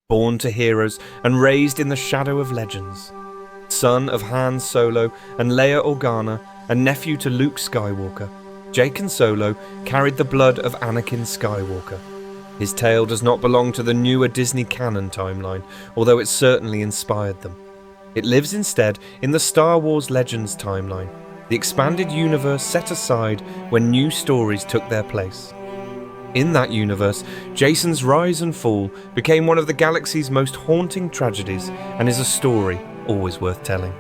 born to heroes and raised in the shadow of legends. Son of Han Solo and Leia Organa, and nephew to Luke Skywalker, Jacen Solo carried the blood of Anakin Skywalker. His tale does not belong to the newer Disney canon timeline, although it certainly inspired them. It lives instead in the Star Wars Legends timeline, the expanded universe set aside when new stories took their place. In that universe, Jacen's rise and fall became one of the galaxy's most haunting tragedies and is a story always worth telling.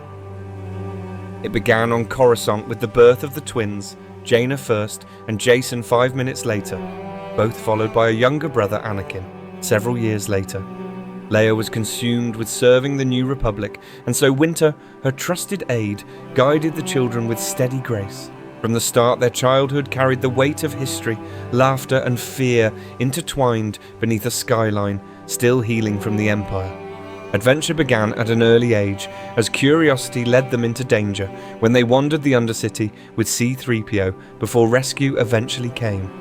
It began on Coruscant with the birth of the twins, Jaina first and Jacen 5 minutes later, both followed by a younger brother, Anakin, several years later. Leia was consumed with serving the New Republic, and so Winter, her trusted aide, guided the children with steady grace. From the start, their childhood carried the weight of history, laughter and fear intertwined beneath a skyline still healing from the Empire. Adventure began at an early age, as curiosity led them into danger when they wandered the Undercity with C-3PO before rescue eventually came.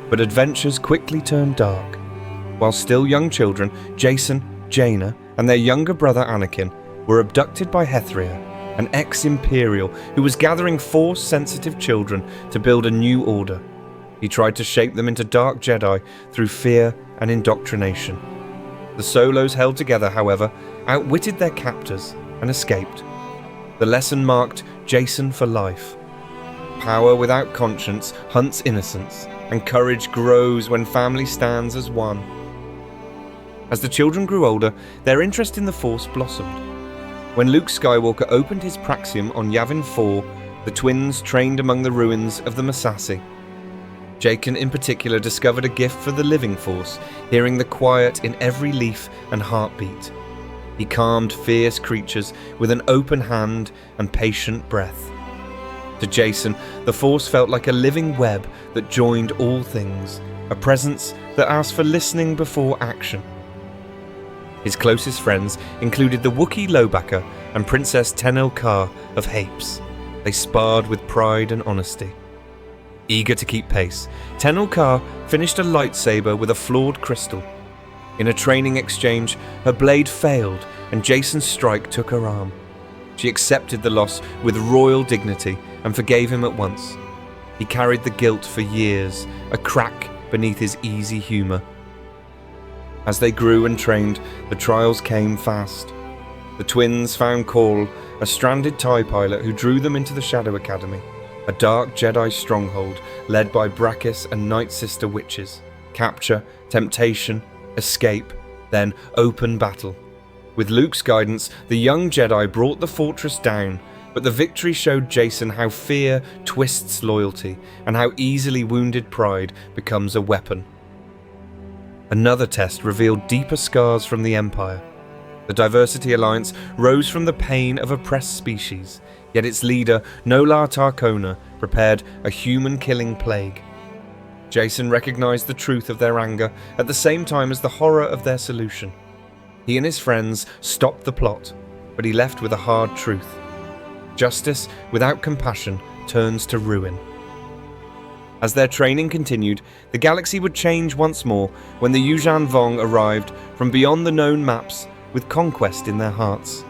But adventures quickly turned dark. While still young children, Jacen, Jaina, and their younger brother Anakin were abducted by Hethria, an ex-Imperial who was gathering Force-sensitive children to build a new order. He tried to shape them into dark Jedi through fear and indoctrination. The Solos held together, however, outwitted their captors and escaped. The lesson marked Jacen for life. Power without conscience hunts innocence, and courage grows when family stands as one. As the children grew older, their interest in the Force blossomed. When Luke Skywalker opened his Praxium on Yavin 4, the twins trained among the ruins of the Massassi. Jacen in particular discovered a gift for the living Force, hearing the quiet in every leaf and heartbeat. He calmed fierce creatures with an open hand and patient breath. To Jacen, the Force felt like a living web that joined all things, a presence that asked for listening before action. His closest friends included the Wookiee Lowbacker and Princess Tenel Ka of Hapes. They sparred with pride and honesty. Eager to keep pace, Tenel Ka finished a lightsaber with a flawed crystal. In a training exchange, her blade failed and Jacen's strike took her arm. She accepted the loss with royal dignity and forgave him at once. He carried the guilt for years, a crack beneath his easy humour. As they grew and trained, the trials came fast. The twins found Call, a stranded TIE pilot who drew them into the Shadow Academy, a dark Jedi stronghold led by Brakis and Night Sister witches. Capture, temptation, escape, then open battle. With Luke's guidance, the young Jedi brought the fortress down, but the victory showed Jacen how fear twists loyalty and how easily wounded pride becomes a weapon. Another test revealed deeper scars from the Empire. The Diversity Alliance rose from the pain of oppressed species, yet its leader, Nolar Tarkona, prepared a human-killing plague. Jacen recognized the truth of their anger at the same time as the horror of their solution. He and his friends stopped the plot, but he left with a hard truth. Justice without compassion turns to ruin. As their training continued, the galaxy would change once more when the Yuuzhan Vong arrived from beyond the known maps with conquest in their hearts.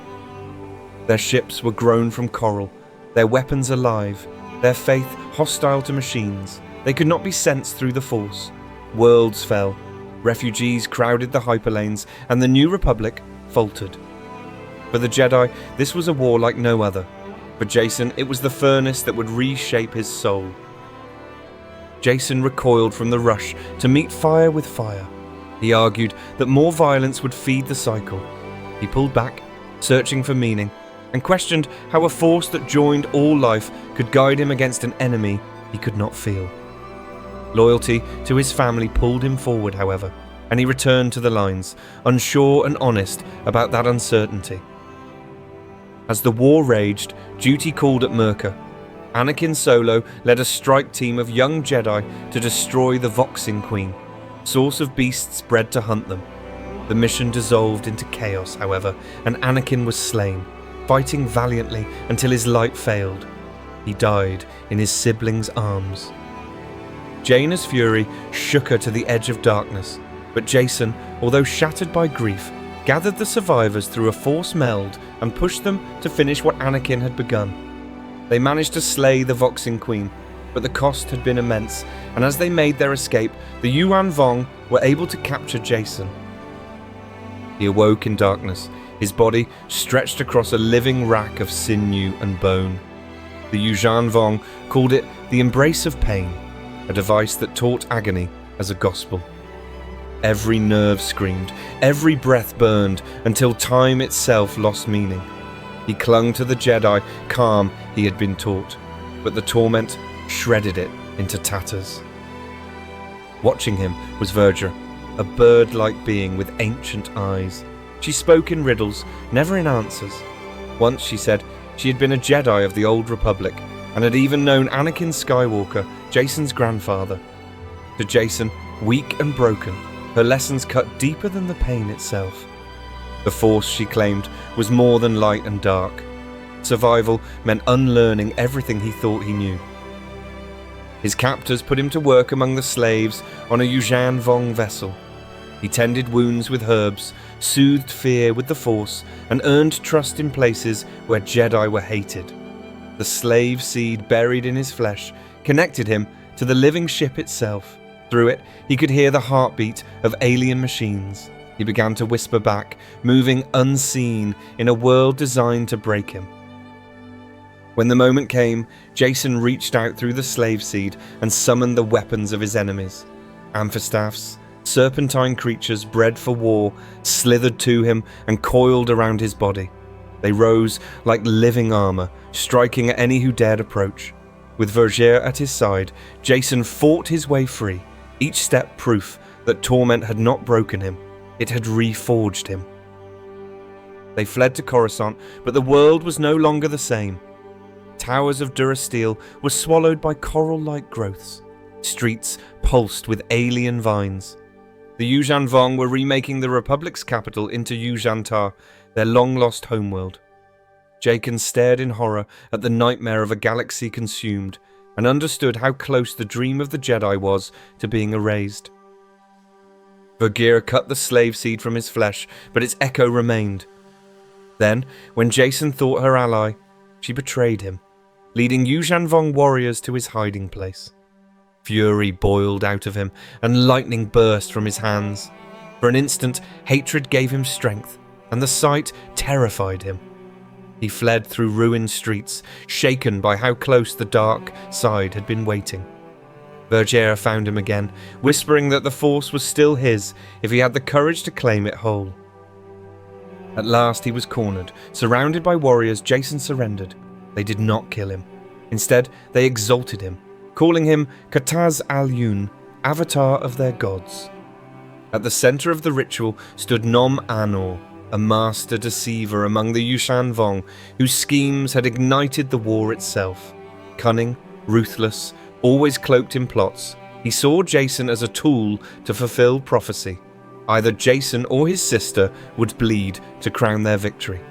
Their ships were grown from coral, their weapons alive, their faith hostile to machines. They could not be sensed through the Force. Worlds fell, refugees crowded the hyperlanes, and the New Republic faltered. For the Jedi, this was a war like no other. For Jacen, it was the furnace that would reshape his soul. Jacen recoiled from the rush to meet fire with fire. He argued that more violence would feed the cycle. He pulled back, searching for meaning, and questioned how a force that joined all life could guide him against an enemy he could not feel. Loyalty to his family pulled him forward, however, and he returned to the lines, unsure and honest about that uncertainty. As the war raged, duty called at Murka. Anakin Solo led a strike team of young Jedi to destroy the Voxing Queen, source of beasts bred to hunt them. The mission dissolved into chaos, however, and Anakin was slain, fighting valiantly until his light failed. He died in his siblings' arms. Jaina's fury shook her to the edge of darkness, but Jacen, although shattered by grief, gathered the survivors through a force meld and pushed them to finish what Anakin had begun. They managed to slay the Voxing Queen, but the cost had been immense, and as they made their escape, the Yuuzhan Vong were able to capture Jacen. He awoke in darkness, his body stretched across a living rack of sinew and bone. The Yuuzhan Vong called it the embrace of pain, a device that taught agony as a gospel. Every nerve screamed, every breath burned, until time itself lost meaning. He clung to the Jedi calm he had been taught, but the torment shredded it into tatters. Watching him was Verja, a bird-like being with ancient eyes. She spoke in riddles, never in answers. Once, she said, she had been a Jedi of the Old Republic, and had even known Anakin Skywalker, Jacen's grandfather. To Jacen, weak and broken, her lessons cut deeper than the pain itself. The Force, she claimed, was more than light and dark. Survival meant unlearning everything he thought he knew. His captors put him to work among the slaves on a Yuuzhan Vong vessel. He tended wounds with herbs, soothed fear with the Force, and earned trust in places where Jedi were hated. The slave seed buried in his flesh connected him to the living ship itself. Through it, he could hear the heartbeat of alien machines. He began to whisper back, moving unseen in a world designed to break him. When the moment came, Jacen reached out through the slave seed and summoned the weapons of his enemies. Amphistaffs, serpentine creatures bred for war, slithered to him and coiled around his body. They rose like living armor, striking at any who dared approach. With Verja at his side, Jacen fought his way free, each step proof that torment had not broken him, it had reforged him. They fled to Coruscant, but the world was no longer the same. Towers of Durasteel were swallowed by coral-like growths. Streets pulsed with alien vines. The Yuuzhan Vong were remaking the Republic's capital into Yuuzhan, their long-lost homeworld. Jacen stared in horror at the nightmare of a galaxy consumed, and understood how close the dream of the Jedi was to being erased. Verja cut the slave seed from his flesh, but its echo remained. Then, when Jacen thought her ally, she betrayed him, leading Yuuzhan Vong warriors to his hiding place. Fury boiled out of him, and lightning burst from his hands. For an instant, hatred gave him strength, and the sight terrified him. He fled through ruined streets, shaken by how close the dark side had been waiting. Verja found him again, whispering that the Force was still his if he had the courage to claim it whole. At last he was cornered. Surrounded by warriors, Jacen surrendered. They did not kill him. Instead, they exalted him, calling him Kataz al-Yun, avatar of their gods. At the center of the ritual stood Nom Anor, a master deceiver among the Yuuzhan Vong, whose schemes had ignited the war itself. Cunning, ruthless, always cloaked in plots, he saw Jacen as a tool to fulfill prophecy. Either Jacen or his sister would bleed to crown their victory.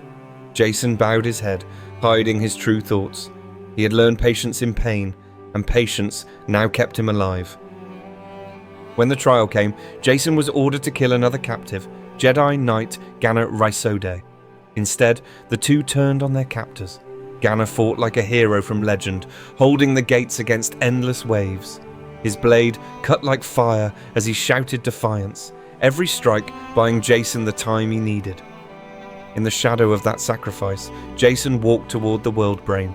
Jacen bowed his head, hiding his true thoughts. He had learned patience in pain, and patience now kept him alive. When the trial came, Jacen was ordered to kill another captive, Jedi Knight Gana Rysode. Instead, the two turned on their captors. Gana fought like a hero from legend, holding the gates against endless waves. His blade cut like fire as he shouted defiance, every strike buying Jacen the time he needed. In the shadow of that sacrifice, Jacen walked toward the world brain.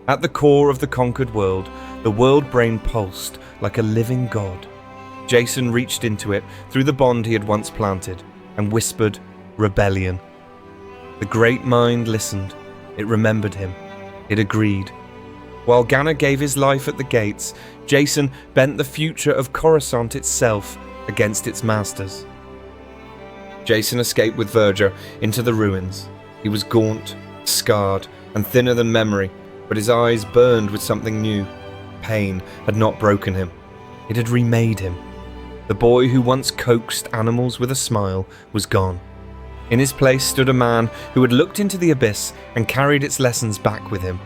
At the core of the conquered world, the world brain pulsed like a living god. Jacen reached into it through the bond he had once planted and whispered, "Rebellion." The great mind listened. It remembered him. It agreed. While Gana gave his life at the gates, Jacen bent the future of Coruscant itself against its masters. Jacen escaped with Verja into the ruins. He was gaunt, scarred, and thinner than memory, but his eyes burned with something new. Pain had not broken him. It had remade him. The boy who once coaxed animals with a smile was gone. In his place stood a man who had looked into the abyss and carried its lessons back with him.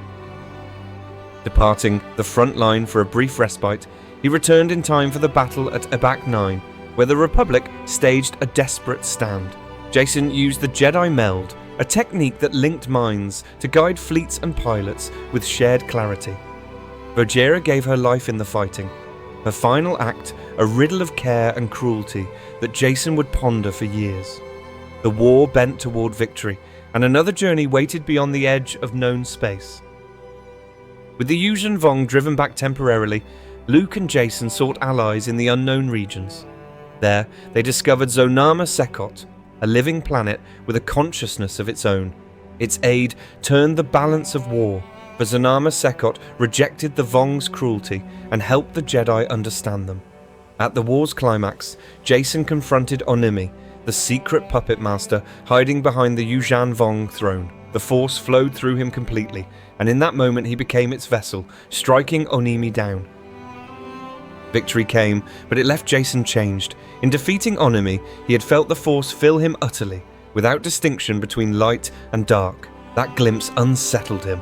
Departing the front line for a brief respite, he returned in time for the battle at Ebak 9, where the Republic staged a desperate stand. Jacen used the Jedi Meld, a technique that linked minds to guide fleets and pilots with shared clarity. Voghera gave her life in the fighting, her final act a riddle of care and cruelty that Jacen would ponder for years. The war bent toward victory, and another journey waited beyond the edge of known space. With the Yuuzhan Vong driven back temporarily, Luke and Jacen sought allies in the unknown regions. There, they discovered Zonama Sekot, a living planet with a consciousness of its own. Its aid turned the balance of war, for Zonama Sekot rejected the Vong's cruelty and helped the Jedi understand them. At the war's climax, Jacen confronted Onimi, the secret puppet master hiding behind the Yuuzhan Vong throne. The Force flowed through him completely, and in that moment he became its vessel, striking Onimi down. Victory came, but it left Jacen changed. In defeating Onimi, he had felt the Force fill him utterly, without distinction between light and dark. That glimpse unsettled him.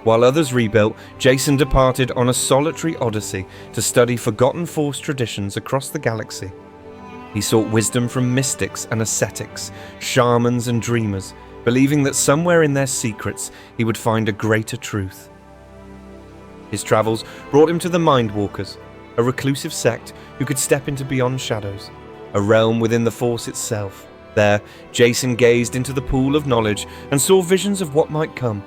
While others rebuilt, Jacen departed on a solitary odyssey to study forgotten Force traditions across the galaxy. He sought wisdom from mystics and ascetics, shamans and dreamers, believing that somewhere in their secrets he would find a greater truth. His travels brought him to the Mindwalkers, a reclusive sect who could step into beyond shadows, a realm within the Force itself. There, Jacen gazed into the pool of knowledge and saw visions of what might come.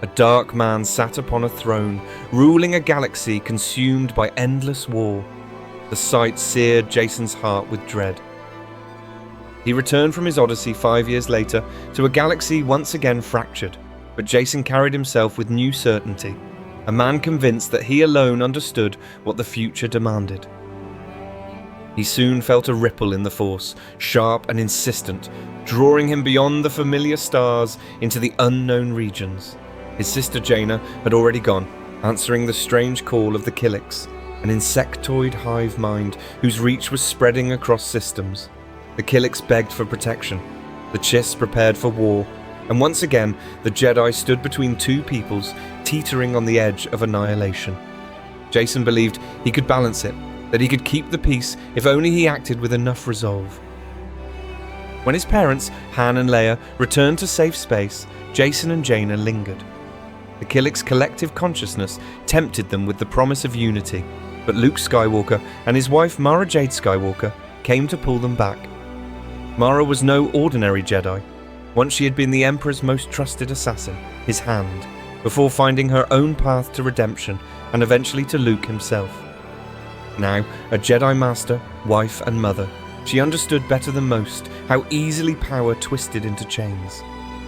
A dark man sat upon a throne, ruling a galaxy consumed by endless war. The sight seared Jacen's heart with dread. He returned from his odyssey 5 years later to a galaxy once again fractured, but Jacen carried himself with new certainty, a man convinced that he alone understood what the future demanded. He soon felt a ripple in the Force, sharp and insistent, drawing him beyond the familiar stars into the unknown regions. His sister Jaina had already gone, answering the strange call of the Kilix, an insectoid hive mind whose reach was spreading across systems. The Kilix begged for protection, the Chiss prepared for war, and once again the Jedi stood between two peoples teetering on the edge of annihilation. Jacen believed he could balance it, that he could keep the peace if only he acted with enough resolve. When his parents, Han and Leia, returned to safe space, Jacen and Jaina lingered. The Kilix collective consciousness tempted them with the promise of unity, but Luke Skywalker and his wife Mara Jade Skywalker came to pull them back. Mara was no ordinary Jedi. Once she had been the Emperor's most trusted assassin, his hand, before finding her own path to redemption and eventually to Luke himself. Now, a Jedi Master, wife and mother, she understood better than most how easily power twisted into chains.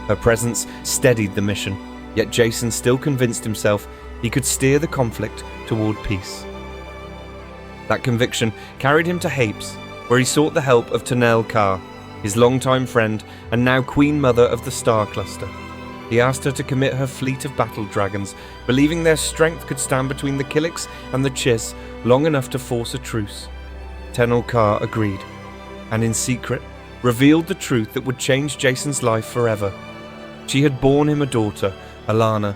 Her presence steadied the mission, yet Jacen still convinced himself he could steer the conflict toward peace. That conviction carried him to Hapes, where he sought the help of Tenel Ka, his longtime friend and now Queen Mother of the Star Cluster. He asked her to commit her fleet of battle dragons, believing their strength could stand between the Kilix and the Chiss long enough to force a truce. Tenel Ka agreed, and in secret revealed the truth that would change Jacen's life forever. She had borne him a daughter, Organa,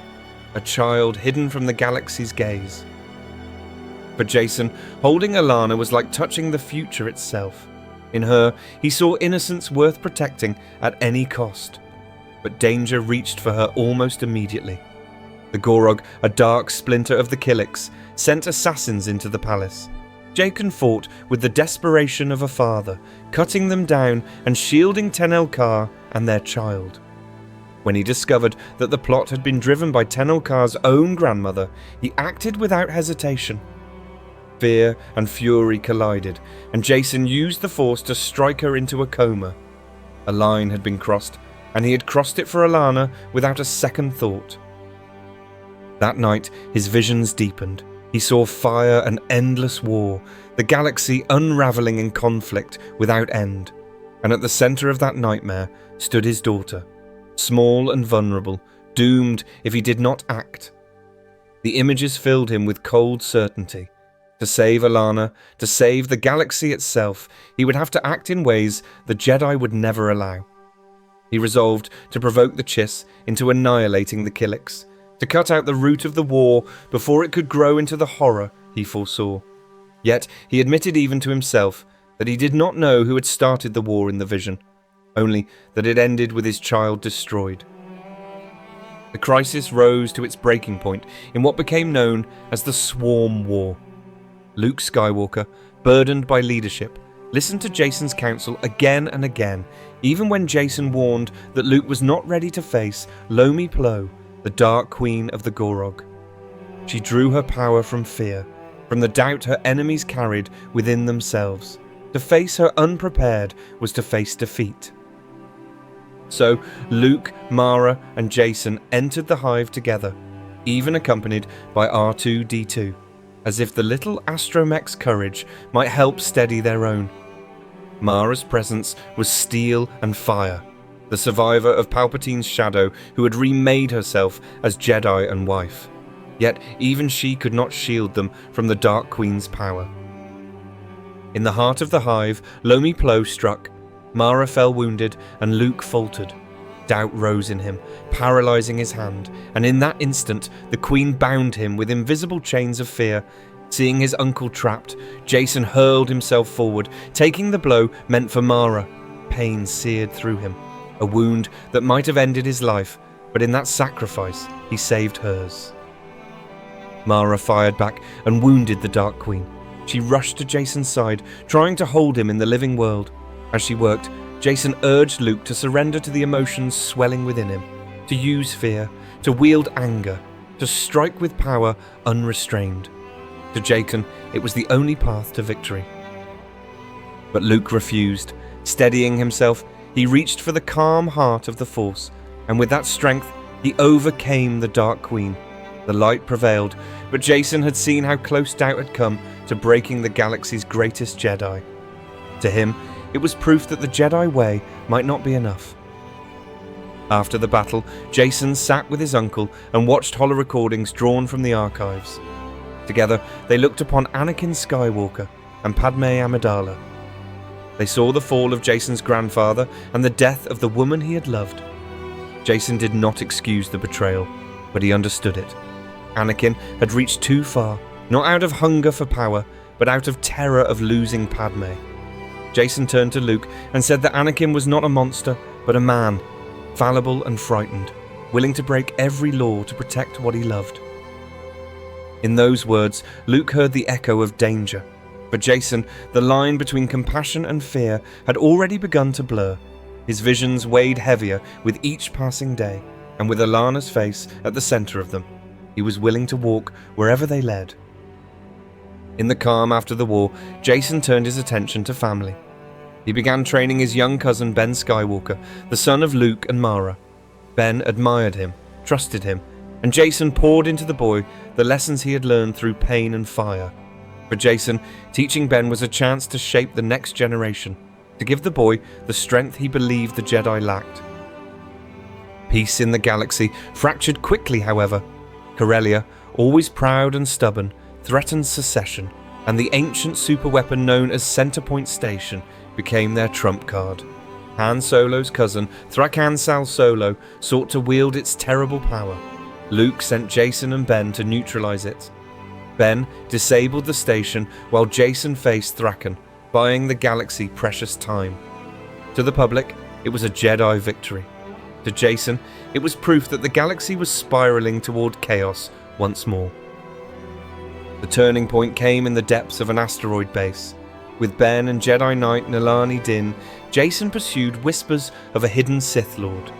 a child hidden from the galaxy's gaze. For Jacen, holding Organa was like touching the future itself. In her, he saw innocence worth protecting at any cost. But danger reached for her almost immediately. The Gorog, a dark splinter of the Kilix, sent assassins into the palace. Jacen fought with the desperation of a father, cutting them down and shielding Tenel Ka and their child. When he discovered that the plot had been driven by Tenel Ka's own grandmother, he acted without hesitation. Fear and fury collided, and Jacen used the Force to strike her into a coma. A line had been crossed, and he had crossed it for Organa without a second thought. That night, his visions deepened. He saw fire and endless war, the galaxy unraveling in conflict without end. And at the center of that nightmare stood his daughter, small and vulnerable, doomed if he did not act. The images filled him with cold certainty. To save Organa, to save the galaxy itself, he would have to act in ways the Jedi would never allow. He resolved to provoke the Chiss into annihilating the Kilix, to cut out the root of the war before it could grow into the horror he foresaw. Yet he admitted even to himself that he did not know who had started the war in the vision, only that it ended with his child destroyed. The crisis rose to its breaking point in what became known as the Swarm War. Luke Skywalker, burdened by leadership, listened to Jacen's counsel again and again, even when Jacen warned that Luke was not ready to face Lomi Plo, the Dark Queen of the Gorog. She drew her power from fear, from the doubt her enemies carried within themselves. To face her unprepared was to face defeat. So Luke, Mara, and Jacen entered the hive together, even accompanied by R2-D2, as if the little astromech's courage might help steady their own. Mara's presence was steel and fire, the survivor of Palpatine's shadow who had remade herself as Jedi and wife. Yet even she could not shield them from the Dark Queen's power. In the heart of the hive, Lomi Plo struck. Mara fell wounded, and Luke faltered. Doubt rose in him, paralysing his hand, and in that instant the Queen bound him with invisible chains of fear. Seeing his uncle trapped, Jacen hurled himself forward, taking the blow meant for Mara. Pain seared through him, a wound that might have ended his life, but in that sacrifice he saved hers. Mara fired back and wounded the Dark Queen. She rushed to Jacen's side, trying to hold him in the living world. As she worked, Jacen urged Luke to surrender to the emotions swelling within him, to use fear, to wield anger, to strike with power unrestrained. To Jacen, it was the only path to victory. But Luke refused. Steadying himself, he reached for the calm heart of the Force, and with that strength, he overcame the Dark Queen. The light prevailed, but Jacen had seen how close doubt had come to breaking the galaxy's greatest Jedi. To him, it was proof that the Jedi way might not be enough. After the battle, Jacen sat with his uncle and watched holo-recordings drawn from the archives. Together, they looked upon Anakin Skywalker and Padme Amidala. They saw the fall of Jacen's grandfather and the death of the woman he had loved. Jacen did not excuse the betrayal, but he understood it. Anakin had reached too far, not out of hunger for power, but out of terror of losing Padme. Jacen turned to Luke and said that Anakin was not a monster, but a man, fallible and frightened, willing to break every law to protect what he loved. In those words, Luke heard the echo of danger. For Jacen, the line between compassion and fear had already begun to blur. His visions weighed heavier with each passing day, and with Alana's face at the centre of them, he was willing to walk wherever they led. In the calm after the war, Jacen turned his attention to family. He began training his young cousin Ben Skywalker, the son of Luke and Mara. Ben admired him, trusted him, and Jacen poured into the boy the lessons he had learned through pain and fire. For Jacen, teaching Ben was a chance to shape the next generation, to give the boy the strength he believed the Jedi lacked. Peace in the galaxy fractured quickly, however. Corellia, always proud and stubborn, threatened secession, and the ancient superweapon known as Centerpoint Station became their trump card. Han Solo's cousin, Jacen Solo, sought to wield its terrible power. Luke sent Jacen and Ben to neutralize it. Ben disabled the station while Jacen faced Thraken, buying the galaxy precious time. To the public, it was a Jedi victory. To Jacen, it was proof that the galaxy was spiraling toward chaos once more. The turning point came in the depths of an asteroid base. With Ben and Jedi Knight Nilani Din, Jacen pursued whispers of a hidden Sith Lord.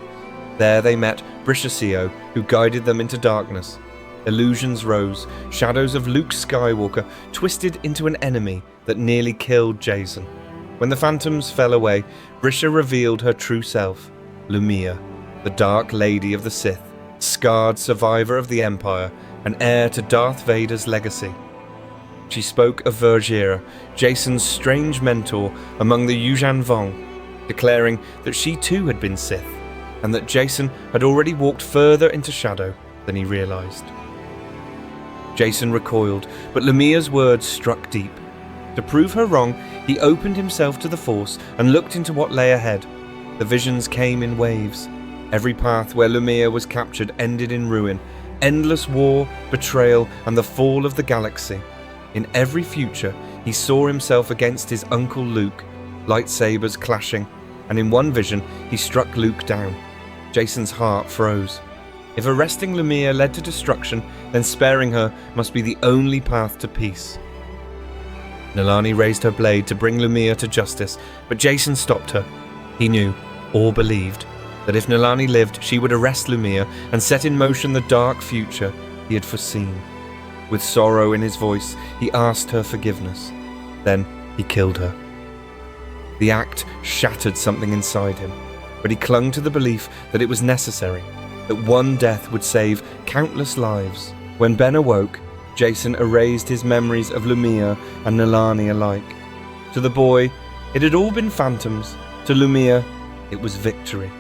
There they met Brishasio, who guided them into darkness. Illusions rose, shadows of Luke Skywalker twisted into an enemy that nearly killed Jacen. When the phantoms fell away, Brisha revealed her true self, Lumiya, the Dark Lady of the Sith, scarred survivor of the Empire, and heir to Darth Vader's legacy. She spoke of Vergera, Jacen's strange mentor among the Yuuzhan Vong, declaring that she too had been Sith, and that Jacen had already walked further into shadow than he realized. Jacen recoiled, but Lumiya's words struck deep. To prove her wrong, he opened himself to the Force and looked into what lay ahead. The visions came in waves. Every path where Lumiya was captured ended in ruin, endless war, betrayal, and the fall of the galaxy. In every future, he saw himself against his uncle Luke, lightsabers clashing, and in one vision he struck Luke down. Jacen's heart froze. If arresting Lumiya led to destruction, then sparing her must be the only path to peace. Nalani raised her blade to bring Lumiya to justice, but Jacen stopped her. He knew, or believed, that if Nalani lived, she would arrest Lumiya and set in motion the dark future he had foreseen. With sorrow in his voice, he asked her forgiveness. Then he killed her. The act shattered something inside him, but he clung to the belief that it was necessary, that one death would save countless lives. When Ben awoke, Jacen erased his memories of Lumiya and Nalani alike. To the boy, it had all been phantoms. To Lumiya, it was victory.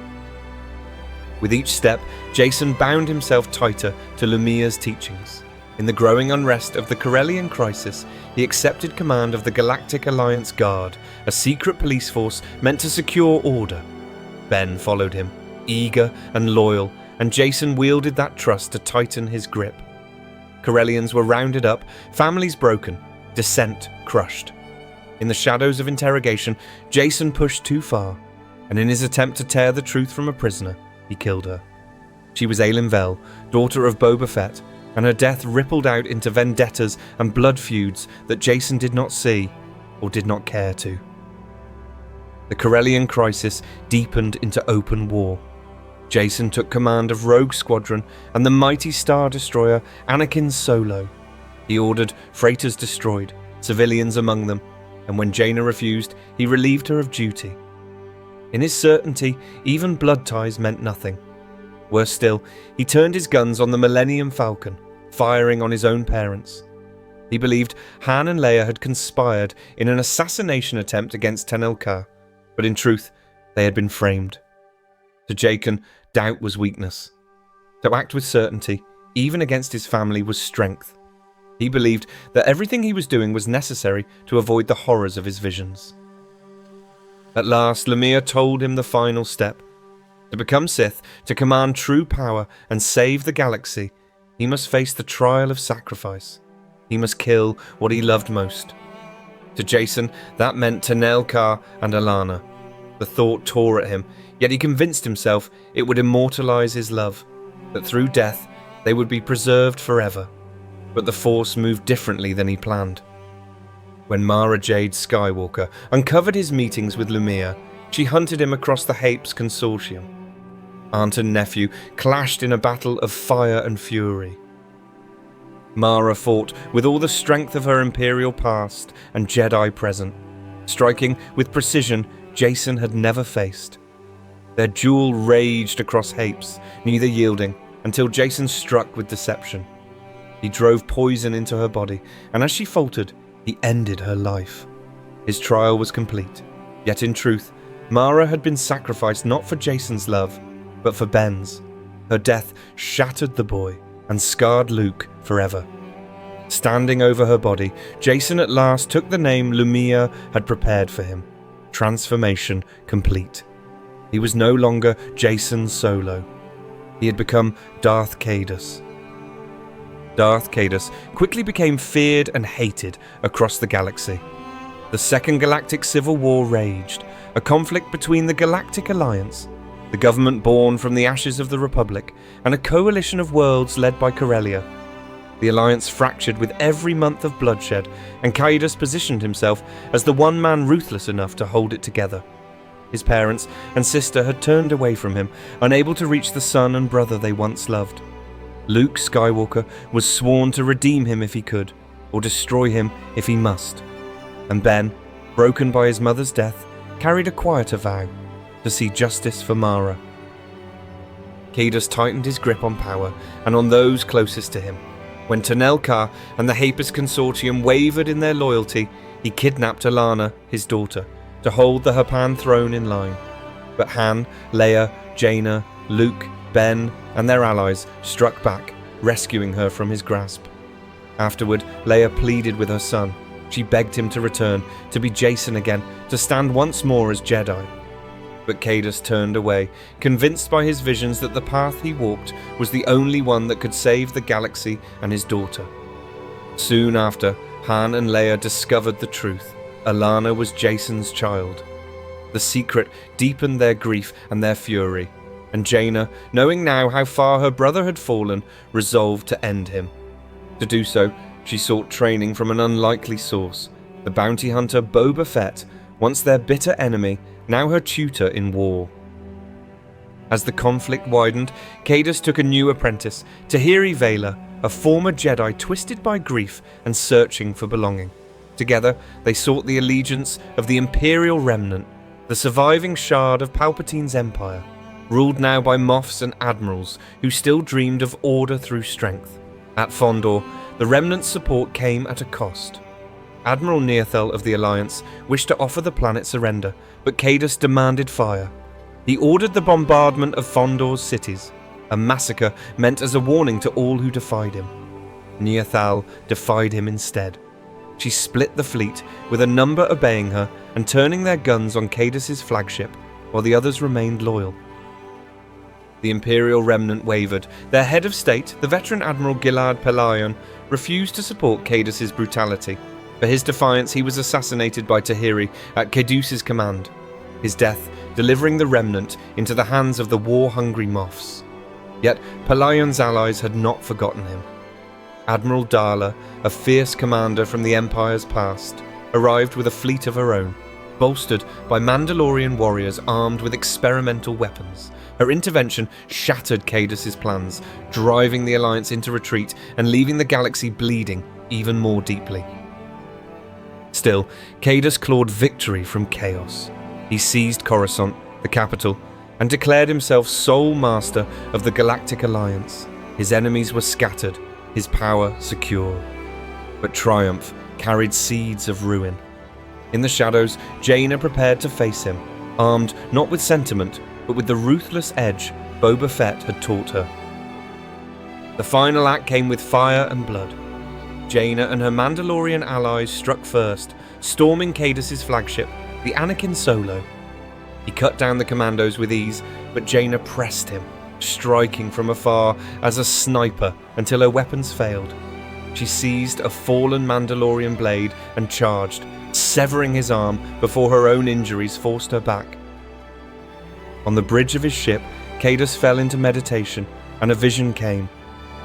With each step, Jacen bound himself tighter to Lumiya's teachings. In the growing unrest of the Corellian crisis, he accepted command of the Galactic Alliance Guard, a secret police force meant to secure order. Ben followed him, eager and loyal, and Jacen wielded that trust to tighten his grip. Corellians were rounded up, families broken, dissent crushed. In the shadows of interrogation, Jacen pushed too far, and in his attempt to tear the truth from a prisoner, he killed her. She was Aelin Vel, daughter of Boba Fett, and her death rippled out into vendettas and blood feuds that Jacen did not see or did not care to. The Corellian crisis deepened into open war. Jacen took command of Rogue Squadron and the mighty Star Destroyer Jacen Solo. He ordered freighters destroyed, civilians among them, and when Jaina refused, he relieved her of duty. In his certainty, even blood ties meant nothing. Worse still, he turned his guns on the Millennium Falcon, firing on his own parents. He believed Han and Leia had conspired in an assassination attempt against Tenel Ka, but in truth, they had been framed. To Jacen, doubt was weakness. To act with certainty, even against his family, was strength. He believed that everything he was doing was necessary to avoid the horrors of his visions. At last, Lumiya told him the final step. To become Sith, to command true power and save the galaxy, he must face the trial of sacrifice. He must kill what he loved most. To Jacen, that meant Tenel Ka and Allana. The thought tore at him, yet he convinced himself it would immortalize his love, that through death they would be preserved forever. But the Force moved differently than he planned. When Mara Jade Skywalker uncovered his meetings with Lumiya, she hunted him across the Hapes Consortium. Aunt and nephew clashed in a battle of fire and fury. Mara fought with all the strength of her Imperial past and Jedi present, striking with precision Jacen had never faced. Their duel raged across Hapes, neither yielding, until Jacen struck with deception. He drove poison into her body, and as she faltered, he ended her life. His trial was complete, yet in truth, Mara had been sacrificed not for Jacen's love, but for Ben's. Her death shattered the boy and scarred Luke forever. Standing over her body, Jacen at last took the name Lumiya had prepared for him. Transformation complete. He was no longer Jacen Solo. He had become Darth Caedus. Darth Caedus quickly became feared and hated across the galaxy. The Second Galactic Civil War raged, a conflict between the Galactic Alliance, the government born from the ashes of the Republic, and a coalition of worlds led by Corellia. The alliance fractured with every month of bloodshed, and Caedus positioned himself as the one man ruthless enough to hold it together. His parents and sister had turned away from him, unable to reach the son and brother they once loved. Luke Skywalker was sworn to redeem him if he could, or destroy him if he must. And Ben, broken by his mother's death, carried a quieter vow, to see justice for Mara. Caedus tightened his grip on power and on those closest to him. When Tenel Ka and the Hapus Consortium wavered in their loyalty, he kidnapped Allana, his daughter, to hold the Hapan throne in line. But Han, Leia, Jaina, Luke, Ben, and their allies struck back, rescuing her from his grasp. Afterward, Leia pleaded with her son. She begged him to return, to be Jacen again, to stand once more as Jedi. But Caedus turned away, convinced by his visions that the path he walked was the only one that could save the galaxy and his daughter. Soon after, Han and Leia discovered the truth. Organa was Jacen's child. The secret deepened their grief and their fury, and Jaina, knowing now how far her brother had fallen, resolved to end him. To do so, she sought training from an unlikely source, the bounty hunter Boba Fett, once their bitter enemy, now her tutor in war. As the conflict widened, Caedus took a new apprentice, Tahiri Vela, a former Jedi twisted by grief and searching for belonging. Together, they sought the allegiance of the Imperial Remnant, the surviving shard of Palpatine's empire, ruled now by Moffs and admirals who still dreamed of order through strength. At Fondor, the Remnant's support came at a cost. Admiral Nearthel of the Alliance wished to offer the planet surrender, but Caedus demanded fire. He ordered the bombardment of Fondor's cities, a massacre meant as a warning to all who defied him. Nearthal defied him instead. She split the fleet, with a number obeying her and turning their guns on Caedus's flagship, while the others remained loyal. The Imperial Remnant wavered. Their head of state, the veteran Admiral Gilad Pellaeon, refused to support Caedus's brutality. For his defiance, he was assassinated by Tahiri at Caedus's command, his death delivering the Remnant into the hands of the war-hungry Moffs. Yet Pellaeon's allies had not forgotten him. Admiral Darla, a fierce commander from the Empire's past, arrived with a fleet of her own, bolstered by Mandalorian warriors armed with experimental weapons. Her intervention shattered Caedus's plans, driving the Alliance into retreat and leaving the galaxy bleeding even more deeply. Still, Caedus clawed victory from chaos. He seized Coruscant, the capital, and declared himself sole master of the Galactic Alliance. His enemies were scattered, his power secure. But triumph carried seeds of ruin. In the shadows, Jaina prepared to face him, armed not with sentiment, but with the ruthless edge Boba Fett had taught her. The final act came with fire and blood. Jaina and her Mandalorian allies struck first, storming Caedus's flagship, the Jacen Solo. He cut down the commandos with ease, but Jaina pressed him, striking from afar as a sniper until her weapons failed. She seized a fallen Mandalorian blade and charged, severing his arm before her own injuries forced her back. On the bridge of his ship, Caedus fell into meditation, and a vision came.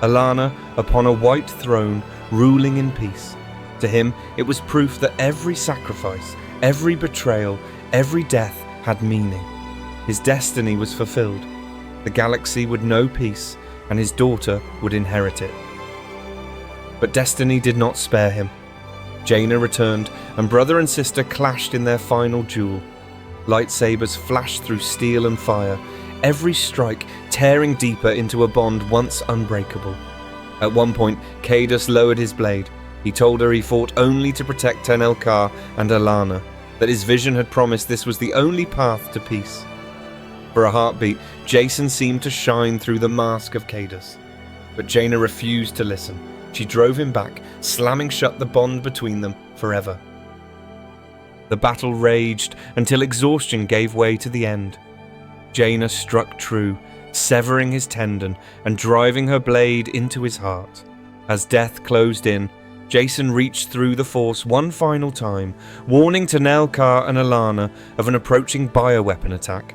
Organa upon a white throne, ruling in peace. To him, it was proof that every sacrifice, every betrayal, every death had meaning. His destiny was fulfilled. The galaxy would know peace, and his daughter would inherit it. But destiny did not spare him. Jaina returned, and brother and sister clashed in their final duel. Lightsabers flashed through steel and fire, every strike tearing deeper into a bond once unbreakable. At one point, Caedus lowered his blade. He told her he fought only to protect Tenelka and Organa, that his vision had promised this was the only path to peace. For a heartbeat, Jacen seemed to shine through the mask of Caedus. But Jaina refused to listen. She drove him back, slamming shut the bond between them forever. The battle raged until exhaustion gave way to the end. Jaina struck true, severing his tendon and driving her blade into his heart. As death closed in, Jacen reached through the Force one final time, warning Tenelka and Organa of an approaching bioweapon attack.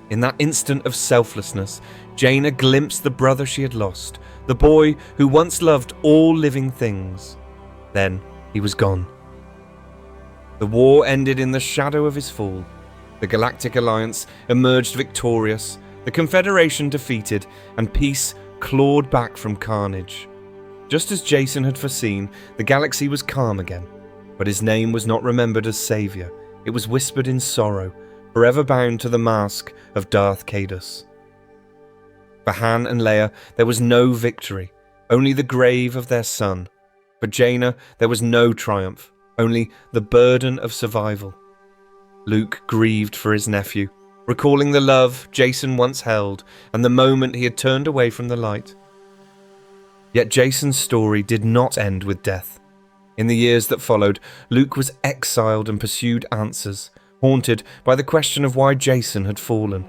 In that instant of selflessness, Jaina glimpsed the brother she had lost, the boy who once loved all living things. Then he was gone. The war ended in the shadow of his fall. The Galactic Alliance emerged victorious, the Confederation defeated, and peace clawed back from carnage. Just as Jacen had foreseen, the galaxy was calm again, but his name was not remembered as savior. It was whispered in sorrow, forever bound to the mask of Darth Caedus. For Han and Leia, there was no victory, only the grave of their son. For Jaina, there was no triumph, only the burden of survival. Luke grieved for his nephew, recalling the love Jacen once held and the moment he had turned away from the light. Yet Jacen's story did not end with death. In the years that followed, Luke was exiled and pursued answers, haunted by the question of why Jacen had fallen.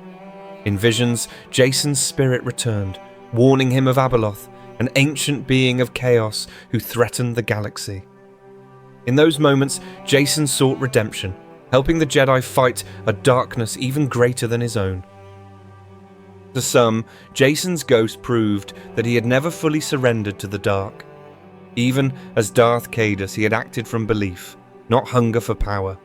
In visions, Jacen's spirit returned, warning him of Abeloth, an ancient being of chaos who threatened the galaxy. In those moments, Jacen sought redemption, helping the Jedi fight a darkness even greater than his own. To some, Jacen's ghost proved that he had never fully surrendered to the dark. Even as Darth Caedus, he had acted from belief, not hunger for power.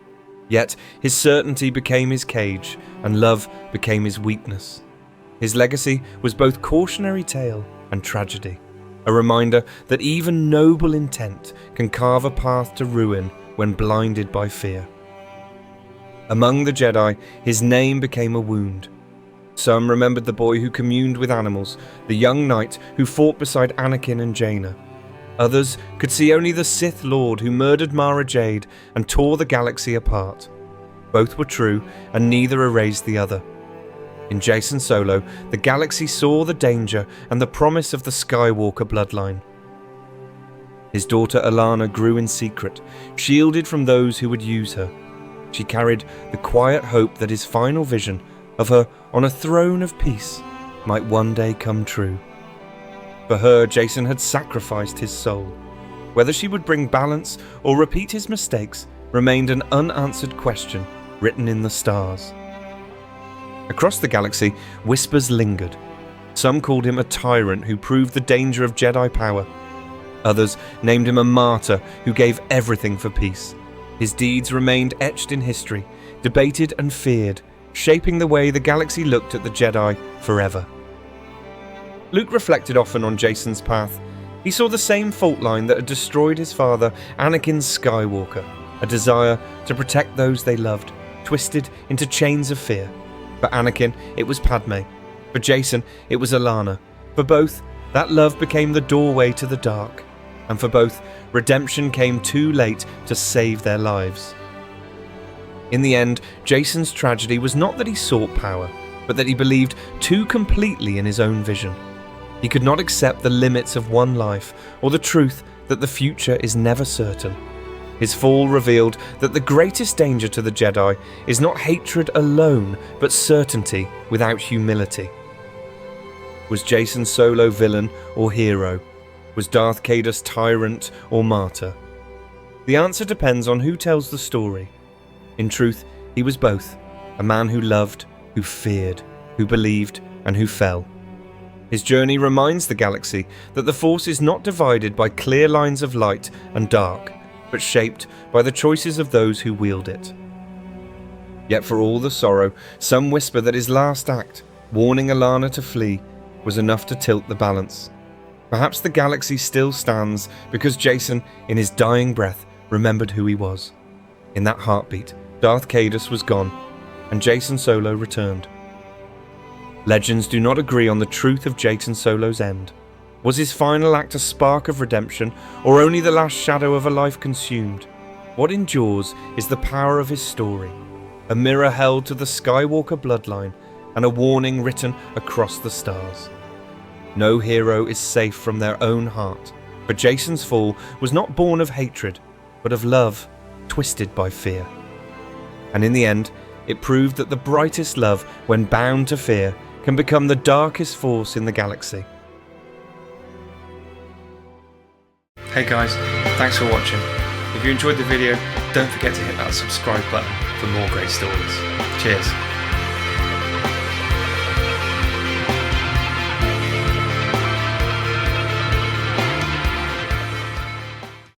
Yet his certainty became his cage, and love became his weakness. His legacy was both cautionary tale and tragedy, a reminder that even noble intent can carve a path to ruin when blinded by fear. Among the Jedi, his name became a wound. Some remembered the boy who communed with animals, the young knight who fought beside Anakin and Jaina. Others could see only the Sith Lord who murdered Mara Jade and tore the galaxy apart. Both were true, and neither erased the other. In Jacen Solo, the galaxy saw the danger and the promise of the Skywalker bloodline. His daughter Organa grew in secret, shielded from those who would use her. She carried the quiet hope that his final vision of her on a throne of peace might one day come true. For her, Jacen had sacrificed his soul. Whether she would bring balance or repeat his mistakes remained an unanswered question written in the stars. Across the galaxy, whispers lingered. Some called him a tyrant who proved the danger of Jedi power. Others named him a martyr who gave everything for peace. His deeds remained etched in history, debated and feared, shaping the way the galaxy looked at the Jedi forever. Luke reflected often on Jacen's path. He saw the same fault line that had destroyed his father, Anakin Skywalker, a desire to protect those they loved, twisted into chains of fear. For Anakin, it was Padme. For Jacen, it was Organa. For both, that love became the doorway to the dark. And for both, redemption came too late to save their lives. In the end, Jacen's tragedy was not that he sought power, but that he believed too completely in his own vision. He could not accept the limits of one life, or the truth that the future is never certain. His fall revealed that the greatest danger to the Jedi is not hatred alone, but certainty without humility. Was Jacen Solo villain or hero? Was Darth Caedus tyrant or martyr? The answer depends on who tells the story. In truth, he was both, a man who loved, who feared, who believed, and who fell. His journey reminds the galaxy that the Force is not divided by clear lines of light and dark, but shaped by the choices of those who wield it. Yet for all the sorrow, some whisper that his last act, warning Organa to flee, was enough to tilt the balance. Perhaps the galaxy still stands because Jacen, in his dying breath, remembered who he was. In that heartbeat, Darth Caedus was gone, and Jacen Solo returned. Legends do not agree on the truth of Jacen Solo's end. Was his final act a spark of redemption, or only the last shadow of a life consumed? What endures is the power of his story, a mirror held to the Skywalker bloodline, and a warning written across the stars. No hero is safe from their own heart, but Jacen's fall was not born of hatred, but of love, twisted by fear. And in the end, it proved that the brightest love, when bound to fear, can become the darkest force in the galaxy. Hey guys, thanks for watching. If you enjoyed the video, don't forget to hit that subscribe button for more great stories. Cheers.